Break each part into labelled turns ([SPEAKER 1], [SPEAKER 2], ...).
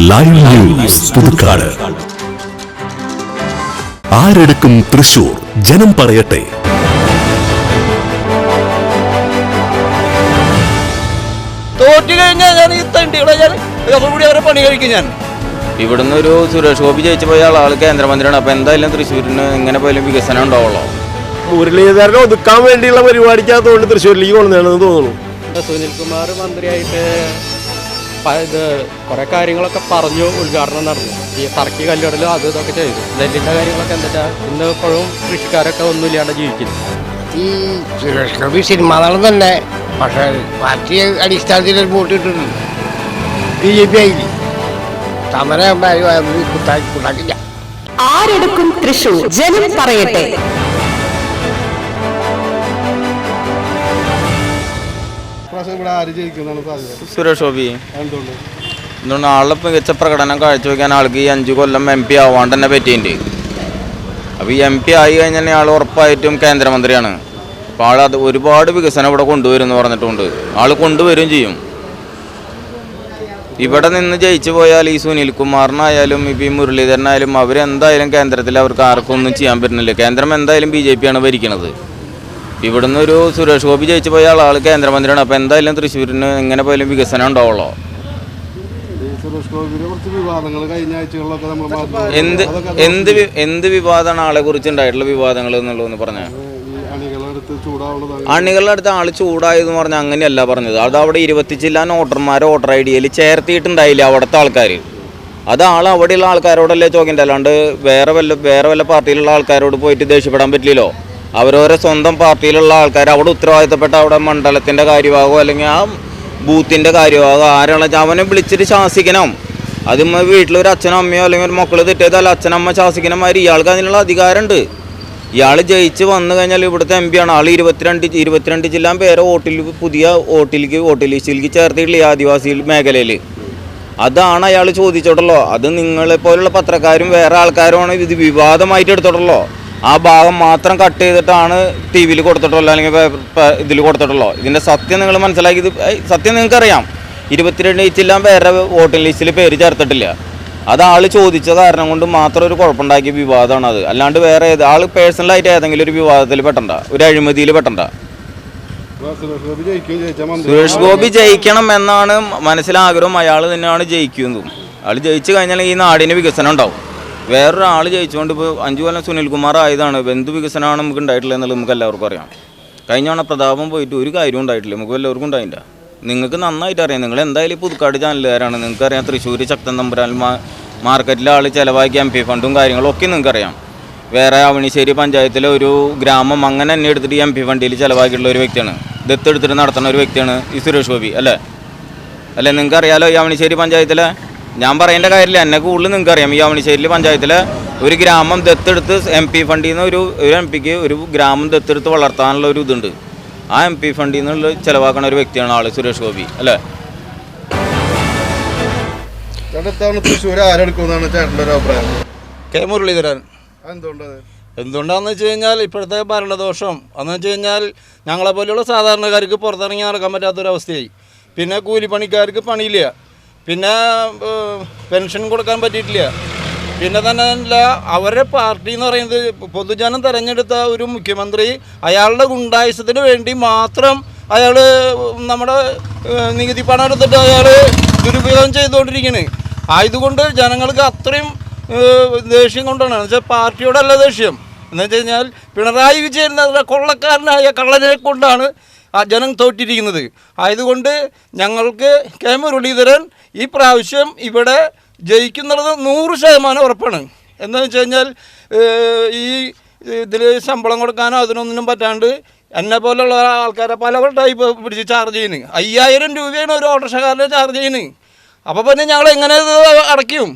[SPEAKER 1] Live news Puthukkad. ആരെടുക്കും തൃശൂർ? ജനം പറയട്ടെ.
[SPEAKER 2] തോറ്റു കഴിഞ്ഞാൽ ഞാൻ ഈ തണ്ടികളെ ഞാൻ കൂടി അവരെ പണി കഴിക്കും. ഞാൻ
[SPEAKER 3] ഇവിടുന്ന് ഒരു സുരേഷ് ഗോപി ജയിച്ചു പോയ ആൾ കേന്ദ്രമന്ത്രിയാണ്. അപ്പൊ എന്തായാലും തൃശ്ശൂരിന് എങ്ങനെ പോയാലും വികസനം ഉണ്ടാവുള്ളൂ.
[SPEAKER 4] മുരളീധരനെ ഒതുക്കാൻ വേണ്ടിയുള്ള പരിപാടിക്കകത്തോണ്ട് തൃശ്ശൂരിലേക്ക് കൊണ്ടുവന്നാണെന്ന് തോന്നുന്നു.
[SPEAKER 5] സുനിൽകുമാർ മന്ത്രിയായിട്ട് ഇത് കുറെ കാര്യങ്ങളൊക്കെ പറഞ്ഞു, ഉദ്ഘാടനം നടന്നു. ഈ തറക്കി കല്ലിടലും അത് ഇതൊക്കെ ചെയ്തു. നെല്ലിൻ്റെ കാര്യങ്ങളൊക്കെ എന്താ ഇന്ന് ഇപ്പോഴും കൃഷിക്കാരൊക്കെ ഒന്നുമില്ലാണ്ട് ജീവിക്കുന്നു.
[SPEAKER 6] ഈ സുരേഷ് ഗോപി സിനിമ നടൻ തന്നെ, പക്ഷേ പാർട്ടി അടിസ്ഥാനത്തിൽ വോട്ടിട്ടുണ്ട്. BJP ആയില്ലേ, സമരം കൂട്ടാക്കില്ല.
[SPEAKER 7] ആരെടുക്കും തൃശൂർ? ജനം പറയട്ടെ.
[SPEAKER 3] സുരേഷ് ഗോപി എന്തുകൊണ്ട് ആളെ മികച്ച പ്രകടനം കാഴ്ചവെക്കാൻ ആൾക്ക് ഈ 5 കൊല്ലം MP ആവാണ്ട് തന്നെ പറ്റിയിട്ടുണ്ട്. അപ്പോൾ ഈ MP ആയി കഴിഞ്ഞാൽ ആൾ ഉറപ്പായിട്ടും കേന്ദ്രമന്ത്രിയാണ്. അപ്പോൾ ആളത് ഒരുപാട് വികസനം ഇവിടെ കൊണ്ടുവരും എന്ന് പറഞ്ഞിട്ടുണ്ട്. ആൾ കൊണ്ടുവരും ചെയ്യും. ഇവിടെ നിന്ന് ജയിച്ചു പോയാൽ ഈ സുനിൽകുമാറിനായാലും ഇപ്പോൾ ഈ മുരളീധരനായാലും അവരെന്തായാലും കേന്ദ്രത്തിൽ അവർക്ക് ആർക്കും ഒന്നും ചെയ്യാൻ പറ്റുന്നില്ല. കേന്ദ്രം എന്തായാലും BJP ആണ് ഭരിക്കുന്നത്. ഇവിടുന്ന് ഒരു സുരേഷ് ഗോപി ജയിച്ചു പോയ ആൾ കേന്ദ്രമന്ത്രിയാണ്. അപ്പോൾ എന്തായാലും തൃശ്ശൂരിന് എങ്ങനെ പോയാലും വികസനം ഉണ്ടാവുള്ളൂ. എന്ത് വിവാദമാണ് ആളെ കുറിച്ച് ഉണ്ടായിട്ടുള്ള വിവാദങ്ങൾ എന്നുള്ളതെന്ന് പറഞ്ഞാൽ? അണികളുടെ അടുത്ത് ആൾ ചൂടായെന്ന് പറഞ്ഞാൽ അങ്ങനെയല്ല പറഞ്ഞത്. അത് അവിടെ 20 ജില്ലാ വോട്ടർമാരെ വോട്ടർ ID ചേർത്തിയിട്ടുണ്ടായില്ല അവിടുത്തെ ആൾക്കാർ. അത് അവിടെയുള്ള ആൾക്കാരോടല്ലേ ചോദിക്കേണ്ടത്, അല്ലാണ്ട് വേറെ വല്ല പാർട്ടിയിലുള്ള ആൾക്കാരോട് പോയിട്ട് ദേഷ്യപ്പെടാൻ പറ്റില്ലല്ലോ. അവരവരെ സ്വന്തം പാർട്ടിയിലുള്ള ആൾക്കാർ അവിടെ ഉത്തരവാദിത്തപ്പെട്ട അവിടെ മണ്ഡലത്തിൻ്റെ കാര്യമാകോ അല്ലെങ്കിൽ ആ ബൂത്തിൻ്റെ കാര്യമാകോ ആരാണ് അവനെ വിളിച്ചിട്ട് ശാസിക്കണം. അത് വീട്ടിലൊരു അച്ഛനോ അമ്മയോ അല്ലെങ്കിൽ ഒരു മക്കൾ തെറ്റിയതല്ല അച്ഛനമ്മ ശാസിക്കണമാതിരി ഇയാൾക്ക് അതിനുള്ള അധികാരമുണ്ട്. ഇയാൾ ജയിച്ച് വന്നു കഴിഞ്ഞാൽ ഇവിടുത്തെ MP ആണ്. ആൾ 22 ജില്ലാ പേരെ പുതിയ വോട്ട് ലിസ്റ്റിലേക്ക് ചേർത്തിട്ടില്ല ഈ ആദിവാസി മേഖലയിൽ. അതാണ് അയാൾ ചോദിച്ചിട്ടുള്ളൂ. അത് നിങ്ങളെപ്പോലുള്ള പത്രക്കാരും വേറെ ആൾക്കാരുമാണ് ഇത് വിവാദമായിട്ട് എടുത്തിട്ടുള്ളൂ. ആ ഭാഗം മാത്രം കട്ട് ചെയ്തിട്ടാണ് TV കൊടുത്തിട്ടുള്ളൂ അല്ലെങ്കിൽ ഇതിൽ കൊടുത്തിട്ടുള്ളൂ. ഇതിൻ്റെ സത്യം നിങ്ങൾ മനസ്സിലാക്കി. സത്യം നിങ്ങൾക്കറിയാം. 22 ജില്ലാ പേരുടെ വോട്ടിംഗ് ലിസ്റ്റിൽ പേര് ചേർത്തിട്ടില്ല. അത് ആൾ ചോദിച്ച കാരണം കൊണ്ട് മാത്രം ഒരു കുഴപ്പമുണ്ടാക്കിയ വിവാദമാണ് അത്. അല്ലാണ്ട് വേറെ ആൾ പേഴ്സണലായിട്ട് ഏതെങ്കിലും ഒരു വിവാദത്തിൽ പെട്ടണ്ട, ഒരു അഴിമതിയിൽ പെട്ടണ്ട. സുരേഷ് ഗോപി ജയിക്കണം എന്നാണ് മനസ്സിലാഗ്രഹം. അയാൾ തന്നെയാണ് ജയിക്കുന്നതും. അയാൾ ജയിച്ചു കഴിഞ്ഞാൽ ഈ നാടിന് വികസനം ഉണ്ടാവും. വേറൊരാൾ ജയിച്ചുകൊണ്ട് ഇപ്പോൾ 5 കൊല്ലം സുനിൽകുമാർ ആയതാണ്. എന്ത് വികസനമാണ് നമുക്ക് ഉണ്ടായിട്ടില്ല എന്നുള്ളത് നമുക്ക് എല്ലാവർക്കും അറിയാം. കഴിഞ്ഞ തവണ പ്രതാപം പോയിട്ട് ഒരു കാര്യവും ഉണ്ടായിട്ടില്ല. നമുക്ക് എല്ലാവർക്കും ഉണ്ടായില്ല. നിങ്ങൾക്ക് നന്നായിട്ട് അറിയാം. നിങ്ങൾ എന്തായാലും പുതുക്കാട് ചാനലുകാരാണ്. നിങ്ങൾക്കറിയാം തൃശ്ശൂർ ശക്തൻ തമ്പുരാൻ മാർക്കറ്റിലെ ആൾ ചിലവാക്കിയ MP ഫണ്ടും കാര്യങ്ങളും ഒക്കെ നിങ്ങൾക്കറിയാം. വേറെ അവണിശ്ശേരി പഞ്ചായത്തിലെ ഒരു ഗ്രാമം അങ്ങനെ തന്നെ എടുത്തിട്ട് MP ഫണ്ടിൽ ചിലവാക്കിയിട്ടുള്ള ഒരു വ്യക്തിയാണ്. ദത്തെടുത്തിട്ട് നടത്തുന്ന ഒരു വ്യക്തിയാണ് ഈ സുരേഷ് ഗോപി. അല്ലേ നിങ്ങൾക്കറിയാലോ ഈ അവണിശ്ശേരി പഞ്ചായത്തിലെ. ഞാൻ പറയേണ്ട കാര്യമില്ല, എന്നെ കൂടുതൽ നിങ്ങൾക്കറിയാം. ഈ അവണിശ്ശേരി പഞ്ചായത്തിലെ ഒരു ഗ്രാമം ദത്തെടുത്ത് MP ഫണ്ടിൽ നിന്ന് ഒരു MPക്ക് ഒരു ഗ്രാമം ദത്തെടുത്ത് വളർത്താനുള്ള ഒരു ഇതുണ്ട്. ആ MP ഫണ്ടിൽ നിന്നുള്ള ചിലവാക്കുന്ന ഒരു വ്യക്തിയാണ് ആള് സുരേഷ് ഗോപി. അല്ലേ
[SPEAKER 2] K. മുരളീധരൻ. എന്തുകൊണ്ടാന്ന് വെച്ച് കഴിഞ്ഞാൽ ഇപ്പോഴത്തെ ഭരണദോഷം എന്ന് വെച്ച് കഴിഞ്ഞാൽ ഞങ്ങളെപ്പോലെയുള്ള സാധാരണക്കാർക്ക് പുറത്തിറങ്ങി നടക്കാൻ പറ്റാത്തൊരവസ്ഥയായി. പിന്നെ കൂലിപ്പണിക്കാർക്ക് പണിയില്ല. പിന്നെ പെൻഷൻ കൊടുക്കാൻ പറ്റിയിട്ടില്ല. പിന്നെ തന്നെ അല്ല, അവരുടെ പാർട്ടി എന്ന് പറയുന്നത് പൊതുജനം തിരഞ്ഞെടുത്ത ഒരു മുഖ്യമന്ത്രി അയാളുടെ ഗുണ്ടായുസത്തിന് വേണ്ടി മാത്രം അയാൾ നമ്മുടെ നികുതി പണം എടുത്തിട്ട് അയാൾ ദുരുപയോഗം ചെയ്തുകൊണ്ടിരിക്കുന്നത്. ആയതുകൊണ്ട് ജനങ്ങൾക്ക് അത്രയും ദേഷ്യം കൊണ്ടാണ്. എന്ന് വെച്ചാൽ പാർട്ടിയോടല്ല ദേഷ്യം. എന്ന് വെച്ച് കഴിഞ്ഞാൽ പിണറായി വിജയൻ കൊള്ളക്കാരനായ കള്ളനെ കൊണ്ടാണ് ആ ജനം തോറ്റിരിക്കുന്നത്. ആയതുകൊണ്ട് ഞങ്ങൾക്ക് K. മുരളീധരൻ ഈ പ്രാവശ്യം ഇവിടെ ജയിക്കുന്നുള്ളത് 100% ഉറപ്പാണ്. എന്താണെന്ന് വെച്ച് കഴിഞ്ഞാൽ ഈ ഇതിൽ ശമ്പളം കൊടുക്കാനോ അതിനൊന്നിനും പറ്റാണ്ട് എന്നെ പോലുള്ള ആൾക്കാരെ പല ടൈപ്പ് പിടിച്ച് ചാർജ് ചെയ്യുന്നത്. 5000 രൂപയാണ് ഒരു ഓട്ടോറിക്ഷക്കാരനെ ചാർജ് ചെയ്യുന്നത്. അപ്പോൾ പിന്നെ ഞങ്ങൾ എങ്ങനെ ഇത് അടയ്ക്കും?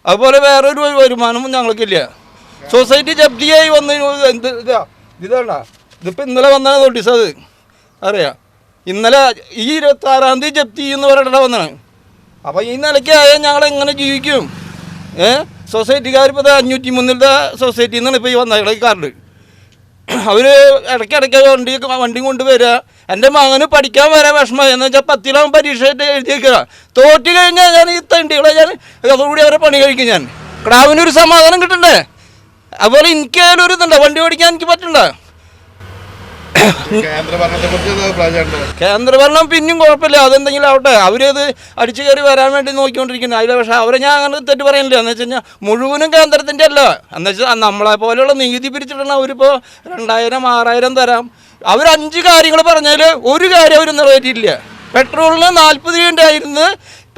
[SPEAKER 2] അതുപോലെ വേറൊരു വരുമാനവും ഞങ്ങൾക്കില്ല. സൊസൈറ്റി ജപ്തിയായി വന്ന് ഇതേണ്ട ഇതിപ്പോൾ ഇന്നലെ വന്ന നോട്ടീസ്. അത് അറിയാം. ഇന്നലെ ഈ 26-ാം തീയതി ജപ്തി എന്ന് പറഞ്ഞിട്ട് വന്നതാണ്. അപ്പോൾ ഈ നിലയ്ക്കായാൽ ഞങ്ങൾ എങ്ങനെ ജീവിക്കും? സൊസൈറ്റിക്കാർ ഇപ്പോൾ 503 സൊസൈറ്റിയിൽ നിന്നാണ് ഇപ്പോൾ ഈ വന്നത് ഈ കാർഡ്. അവർ ഇടയ്ക്കിടയ്ക്ക് വണ്ടി കൊണ്ടുവരിക. എൻ്റെ മകന് പഠിക്കാൻ വരാൻ വിഷമം എന്ന് വെച്ചാൽ 10ാം പരീക്ഷ എഴുതിയേക്കുക. തോറ്റ് കഴിഞ്ഞാൽ ഞാൻ ഈ തണ്ടികളെ ഞാൻ അതോടുകൂടി അവരെ പണി കഴിക്കും. ഞാൻ ക്രാവിനൊരു സമാധാനം കിട്ടണ്ടേ? അതുപോലെ എനിക്കായാലും ഒരു ഇതുണ്ടോ, വണ്ടി ഓടിക്കാൻ എനിക്ക് പറ്റണ്ട. കേന്ദ്രഭരണം പിന്നെയും കുഴപ്പമില്ല, അതെന്തെങ്കിലും ആവട്ടെ. അവരത് അടിച്ചു കയറി വരാൻ വേണ്ടി നോക്കിക്കൊണ്ടിരിക്കുന്നത്. അതിൽ പക്ഷേ അവരെ ഞാൻ അങ്ങനെ തെറ്റ് പറയുന്നില്ല. എന്ന് വെച്ച് കഴിഞ്ഞാൽ മുഴുവനും കേന്ദ്രത്തിൻ്റെ അല്ല. എന്ന് വെച്ചാൽ നമ്മളെ പോലെയുള്ള നികുതി പിരിച്ചിട്ടാണ് അവരിപ്പോൾ 2000, 6000 തരാം. അവർ 5 കാര്യങ്ങൾ പറഞ്ഞാൽ ഒരു കാര്യം അവർ നിറവേറ്റിയില്ല. പെട്രോളിന് 40 രൂപ ഉണ്ടായിരുന്നു,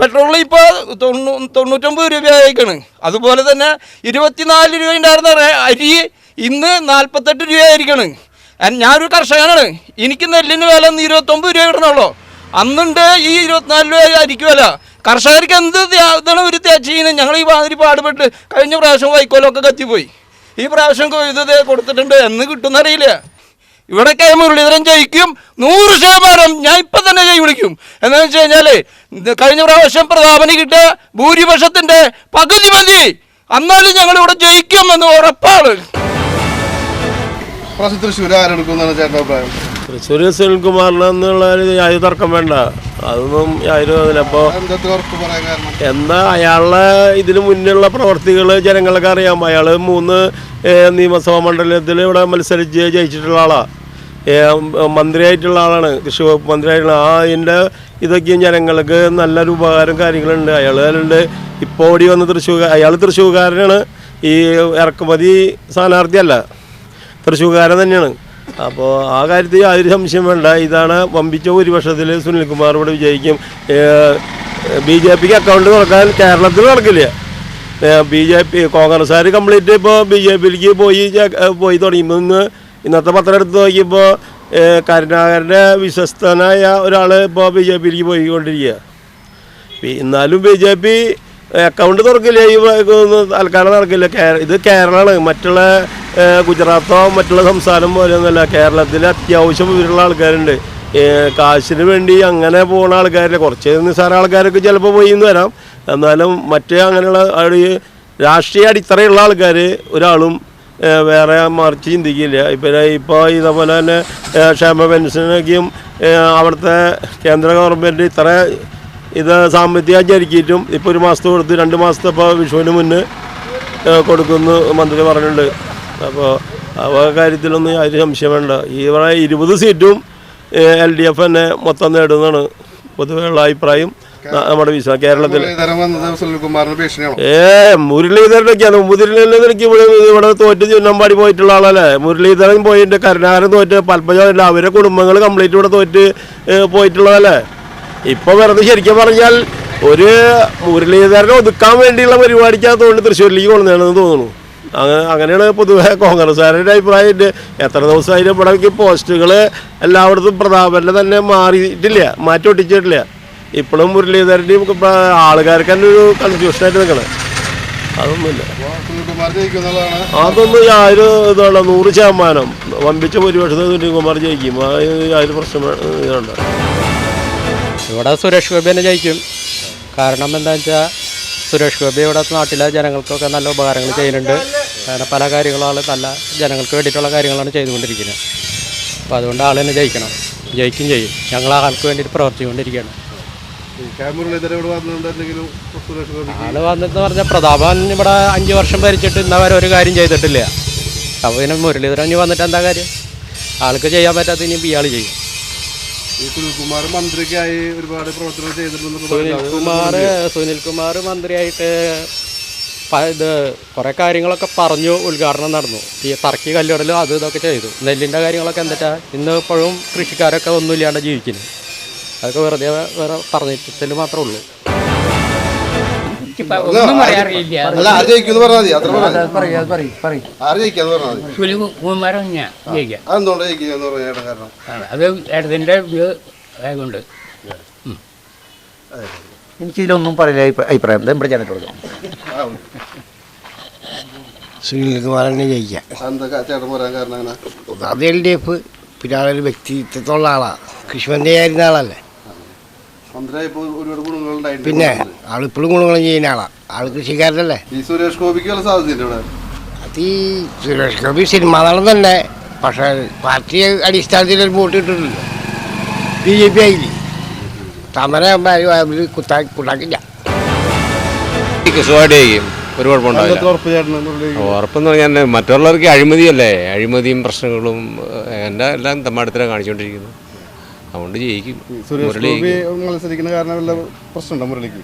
[SPEAKER 2] പെട്രോളിന് ഇപ്പോൾ 99 രൂപയായിക്കാണ്. അതുപോലെ തന്നെ 24 രൂപ ഉണ്ടായിരുന്ന അരി ഇന്ന് 48 രൂപയായിരിക്കാണ്. ഞാനൊരു കർഷകനാണ്, എനിക്ക് നെല്ലിന് വില 29 രൂപ കിട്ടണുള്ളൂ. അന്നുണ്ട് ഈ 24 രൂപ അരിക്ക് വില. കർഷകർക്ക് എന്ത് ഇതാണ് ഒരു ചെയ്യുന്നത്? ഞങ്ങൾ ഈ മാതിരി പാടുപെട്ട് കഴിഞ്ഞ പ്രാവശ്യം വൈക്കോലൊക്കെ കത്തിപ്പോയി. ഈ പ്രാവശ്യം ഇത് കൊടുത്തിട്ടുണ്ട്, എന്ന് കിട്ടുമെന്നറിയില്ല. ഇവിടെ കെ മുരളീധരൻ ജയിക്കും 100%. ഞാൻ ഇപ്പം തന്നെ വിളിക്കും. എന്താണെന്ന് വെച്ച് കഴിഞ്ഞാൽ കഴിഞ്ഞ പ്രാവശ്യം പ്രതാപന് കിട്ടിയ ഭൂരിപക്ഷത്തിൻ്റെ പകുതി മതി, എന്നാലും ഞങ്ങളിവിടെ ജയിക്കും എന്ന് ഉറപ്പാണ്.
[SPEAKER 4] തൃശ്ശൂർ ആരെടുക്കുമെന്നാണ് ചേട്ടൻ്റെ അഭിപ്രായം? തൃശ്ശൂർ സുനിൽകുമാറിനെന്നുള്ള യാതൊരു തർക്കം വേണ്ട, അതൊന്നും യാതൊരു. അപ്പോൾ എന്താ അയാളുടെ ഇതിന് മുന്നുള്ള പ്രവർത്തികൾ ജനങ്ങൾക്ക് അറിയാം. അയാൾ 3 നിയമസഭാ മണ്ഡലത്തിൽ ഇവിടെ മത്സരിച്ച് ജയിച്ചിട്ടുള്ള ആളാണ്, മന്ത്രിയായിട്ടുള്ള ആളാണ്, കൃഷി വകുപ്പ് മന്ത്രിയായിട്ടുള്ള അതിൻ്റെ ഇതൊക്കെയും ജനങ്ങൾക്ക് നല്ലൊരു ഉപകാരം കാര്യങ്ങളുണ്ട്. അയാളുണ്ട് ഇപ്പോൾ ഓടി വന്ന് അയാൾ തൃശ്ശൂർക്കാരനാണ്, ഈ ഇറക്കുമതി സ്ഥാനാർത്ഥിയല്ല, തൃശ്ശൂർക്കാരൻ തന്നെയാണ്. അപ്പോൾ ആ കാര്യത്തിൽ യാതൊരു സംശയം വേണ്ട. ഇതാണ് വമ്പിച്ച ഭൂരിപക്ഷത്തിൽ സുനിൽകുമാർ ഇവിടെ വിജയിക്കും. BJPക്ക് അക്കൗണ്ട് തുറക്കാൻ കേരളത്തിൽ നടക്കില്ല. BJP കോൺഗ്രസ്സുകാർ കംപ്ലീറ്റ് ഇപ്പോൾ BJPയിലേക്ക് പോയി തുടങ്ങി. ഇന്നത്തെ പത്രം എടുത്ത് നോക്കിയപ്പോൾ കരുണാകരൻ്റെ വിശ്വസ്തനായ ഒരാൾ ഇപ്പോൾ BJPയിലേക്ക് പോയിക്കൊണ്ടിരിക്കുക. എന്നാലും BJP അക്കൗണ്ട് തുറക്കില്ല, ഈ തൽക്കാലം നടക്കില്ല. ഇത് കേരളമാണ്, മറ്റുള്ള ഗുജറാത്തോ മറ്റുള്ള സംസ്ഥാനം പോലെയൊന്നുമല്ല. കേരളത്തിൽ അത്യാവശ്യം വിവരമുള്ള ആൾക്കാരുണ്ട്. കാശിന് വേണ്ടി അങ്ങനെ പോകുന്ന ആൾക്കാരില്ല. കുറച്ച് നിസ്സാര ആൾക്കാരൊക്കെ ചിലപ്പോൾ പോയി എന്ന് വരാം, എന്നാലും മറ്റേ അങ്ങനെയുള്ള രാഷ്ട്രീയ അടിത്തറയുള്ള ആൾക്കാർ ഒരാളും വേറെ മറിച്ച് ചിന്തിക്കില്ല. ഇപ്പോൾ ഇതേപോലെ തന്നെ ക്ഷേമ പെൻഷനൊക്കെയും അവിടുത്തെ കേന്ദ്ര ഗവൺമെൻറ് ഇത്ര ഇത് സാമ്പത്തികം ചരിക്കിയിട്ടും ഇപ്പോൾ 1 മാസത്തെ കൊടുത്ത് 2 മാസത്തെ ഇപ്പോൾ വിഷുവിന് മുന്നേ കൊടുക്കുമെന്ന് മന്ത്രി പറഞ്ഞിട്ടുണ്ട്. അപ്പോൾ ആ കാര്യത്തിലൊന്നും യാതൊരു സംശയം വേണ്ട. ഇവിടെ 20 സീറ്റും LDF തന്നെ മൊത്തം നേടുന്നതാണ് പൊതുവെയുള്ള അഭിപ്രായം. നമ്മുടെ വിശ്വാസം കേരളത്തിൽ മുരളീധരനൊക്കെയാണ് ഇവിടെ തോറ്റ് ചിന്നമ്പാടി പോയിട്ടുള്ള ആളല്ലേ. മുരളീധരൻ പോയിട്ട് കരുണാകരൻ തോറ്റ് പൽപ്പജ അവരുടെ കുടുംബങ്ങൾ കംപ്ലീറ്റ് ഇവിടെ തോറ്റ് പോയിട്ടുള്ളതല്ലേ. ഇപ്പോൾ വെറുതെ ശരിക്കും പറഞ്ഞാൽ ഒരു മുരളീധരനെ ഒതുക്കാൻ വേണ്ടിയുള്ള പരിപാടിക്കകത്തുകൊണ്ട് തൃശ്ശൂരിലേക്ക് കൊണ്ടുവന്നാണെന്ന് തോന്നുന്നു. അങ്ങനെയാണ് പൊതുവെ കോൺഗ്രസ്സുകാരുടെ അഭിപ്രായമുണ്ട്. എത്ര ദിവസമായാലും ഇവിടെ പോസ്റ്റുകൾ എല്ലായിടത്തും പ്രതാപൻ്റെ തന്നെ മാറിയിട്ടില്ല, മാറ്റി ഒട്ടിച്ചിട്ടില്ല. ഇപ്പോഴും മുരളീധരൻ്റെയും ആൾക്കാർക്ക് തന്നെ ഒരു കൺഫ്യൂഷനായിട്ട് നിൽക്കണം. അതൊന്നുമില്ല, അതൊന്നും യാതൊരു ഇതാണ് 100% വമ്പിച്ച ഭൂരിപക്ഷത്തിൽ സുനിൽകുമാർ ജയിക്കും. യാതൊരു പ്രശ്നം ഇതുണ്ട്.
[SPEAKER 5] ഇവിടെ സുരേഷ് ഗോപി തന്നെ ജയിക്കും. കാരണം എന്താണെന്ന് വെച്ചാൽ സുരേഷ് ഗോപി ഇവിടെ നാട്ടിലെ ജനങ്ങൾക്കൊക്കെ നല്ല ഉപകാരങ്ങൾ ചെയ്യുന്നുണ്ട്. അങ്ങനെ പല കാര്യങ്ങളും നല്ല ജനങ്ങൾക്ക് വേണ്ടിയിട്ടുള്ള കാര്യങ്ങളാണ് ചെയ്തുകൊണ്ടിരിക്കുന്നത്. അപ്പോൾ അതുകൊണ്ട് ആൾ തന്നെ ജയിക്കണം, ജയിക്കും ചെയ്യും. ഞങ്ങൾ ആൾക്ക് വേണ്ടിയിട്ട് പ്രവർത്തിച്ചുകൊണ്ടിരിക്കുകയാണ്. ആള് വന്നെന്ന് പറഞ്ഞാൽ പ്രതാപൻ ഇവിടെ 5 വർഷം ഭരിച്ചിട്ട് ഇന്നവരെ ഒരു കാര്യം ചെയ്തിട്ടില്ല. അപ്പോൾ പിന്നെ മുരളീധരൻ ഇനി വന്നിട്ട് എന്താ കാര്യം? ആൾക്ക് ചെയ്യാൻ പറ്റാത്ത ഇനി ഇയാൾ ചെയ്യും.
[SPEAKER 4] സുനിൽകുമാർ മന്ത്രിക്കായി ഒരുപാട് പ്രവർത്തനം ചെയ്തിട്ടുണ്ട്.
[SPEAKER 5] സുനിൽകുമാർ മന്ത്രിയായിട്ട് ഇത് കുറേ കാര്യങ്ങളൊക്കെ പറഞ്ഞു, ഉദ്ഘാടനം നടന്നു. ഈ തർക്കി കല്ലിടലും അത് ഇതൊക്കെ ചെയ്തു. നെല്ലിൻ്റെ കാര്യങ്ങളൊക്കെ എന്നിട്ടാ ഇന്ന് ഇപ്പോഴും കൃഷിക്കാരൊക്കെ ഒന്നുമില്ലാണ്ട് ജീവിക്കുന്നു. അതൊക്കെ വെറുതെ വേറെ പറഞ്ഞിട്ട് മാത്രമേ ഉള്ളൂ.
[SPEAKER 6] അത് ഇടതിൻ്റെ ആയതുകൊണ്ട്
[SPEAKER 8] എനിക്കിതിലൊന്നും പറയില്ല. അഭിപ്രായം ഇവിടെ ജനത്തോട്
[SPEAKER 6] സുനിൽകുമാറിനെ ജയിക്കാം. അത് LDF. പിന്നെ ആളൊരു വ്യക്തിത്വമുള്ള ആളാണ്, കൃഷിമന്ത്രിയായിരുന്ന ആളല്ലേ. പിന്നെ ആളിപ്പോഴും ഗുണങ്ങൾ ചെയ്യുന്ന ആളാണ്. ആൾ കൃഷിക്കാരനല്ലേ.
[SPEAKER 4] സുരേഷ് ഗോപിക്ക് സാധ്യതയില്ല.
[SPEAKER 6] അത് ഈ സുരേഷ് ഗോപി സിനിമാ നടൻ തന്നെ, പക്ഷേ പാർട്ടി അടിസ്ഥാനത്തിൽ ഒരു വോട്ട് കിട്ടുന്നില്ല. BJP ആയില്ലേ, സമരമാകുമ്പോൾ അവർ കുട്ടാക്കില്ല.
[SPEAKER 9] സുഖമായിട്ടേക്കും, ഒരു കുഴപ്പമുണ്ടാവില്ല. ഉറപ്പെന്ന് പറഞ്ഞാൽ മറ്റുള്ളവർക്ക് അഴിമതിയല്ലേ, അഴിമതിയും പ്രശ്നങ്ങളും എൻ്റെ എല്ലാം തമ്മാടത്തിലാണ് കാണിച്ചുകൊണ്ടിരിക്കുന്നത്. അതുകൊണ്ട് ജയിക്കും.
[SPEAKER 10] മത്സരിക്കുന്ന കാരണം വല്ല പ്രശ്നമുണ്ടോ മുരളിക്ക്?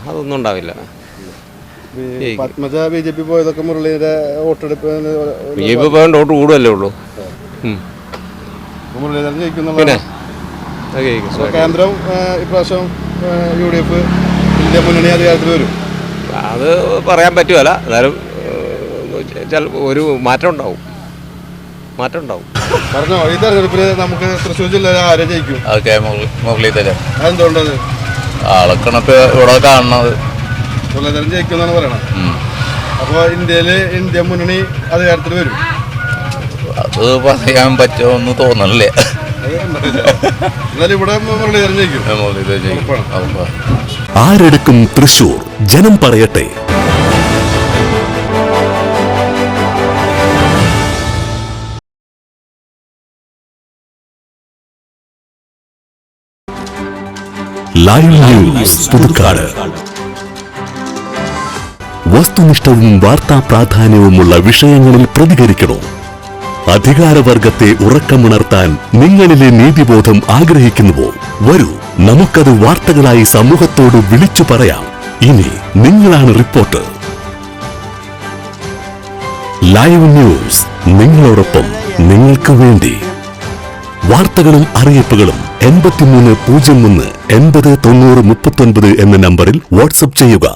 [SPEAKER 9] അതൊന്നും ഉണ്ടാവില്ല.
[SPEAKER 10] പത്മജ BJP പോയതൊക്കെ മുരളിയുടെ വോട്ടെടുപ്പ്
[SPEAKER 9] BJP പോയാൽ വോട്ട് കൂടുമല്ലേ ഉള്ളൂ.
[SPEAKER 10] മുരളീധരൻ ജയിക്കുന്നുള്ള.
[SPEAKER 9] പിന്നെ
[SPEAKER 10] കേന്ദ്രം ഇപ്രാവശ്യം UDF ഇന്ത്യ മുന്നണി അധികാരത്തിൽ വരും.
[SPEAKER 9] അത് പറയാൻ പറ്റുമല്ല, എന്നാലും ഒരു മാറ്റം ഉണ്ടാവും.
[SPEAKER 10] പറഞ്ഞോ, ഈ തെരഞ്ഞെടുപ്പിൽ നമുക്ക് തൃശ്ശൂർ ജില്ലയിൽ ആരെ ജയിക്കും?
[SPEAKER 2] മുരളീധരൻ.
[SPEAKER 10] അതെന്തുകൊണ്ടത്?
[SPEAKER 2] ആളൊക്കെയാണ് ഇവിടെ കാണുന്നത്.
[SPEAKER 10] മുരളീധരൻ ജയിക്കുമെന്നാണ് പറയണത്. അപ്പോൾ ഇന്ത്യ മുന്നണി അധികാരത്തിൽ വരും.
[SPEAKER 2] അത് പറയാൻ പറ്റുമെന്ന് തോന്നണില്ലേ.
[SPEAKER 10] എന്നാലും ഇവിടെ മുരളീധരൻ ജയിക്കും.
[SPEAKER 1] ആരെടുക്കും തൃശൂർ? ജനം പറയട്ടെ. Live news Puthukkad. വസ്തുനിഷ്ഠവും വാർത്താ പ്രാധാന്യവുമുള്ള വിഷയങ്ങളിൽ പ്രതികരിക്കണോ? അധികാരവർഗത്തെ ഉറക്കമുണർത്താൻ നിങ്ങളിലെ നീതിബോധം ആഗ്രഹിക്കുന്നുവോ? വരൂ, നമുക്കത് വാർത്തകളായി സമൂഹത്തോട് വിളിച്ചു പറയാം. ഇനി നിങ്ങളാണ് റിപ്പോർട്ടർ. ലൈവ് ന്യൂസ്, നിങ്ങളോടൊപ്പം, നിങ്ങൾക്ക് വേണ്ടി. വാർത്തകളും അറിയിപ്പുകളും 8301 80 90 39 എന്ന നമ്പറിൽ വാട്സ്ആപ്പ് ചെയ്യുക.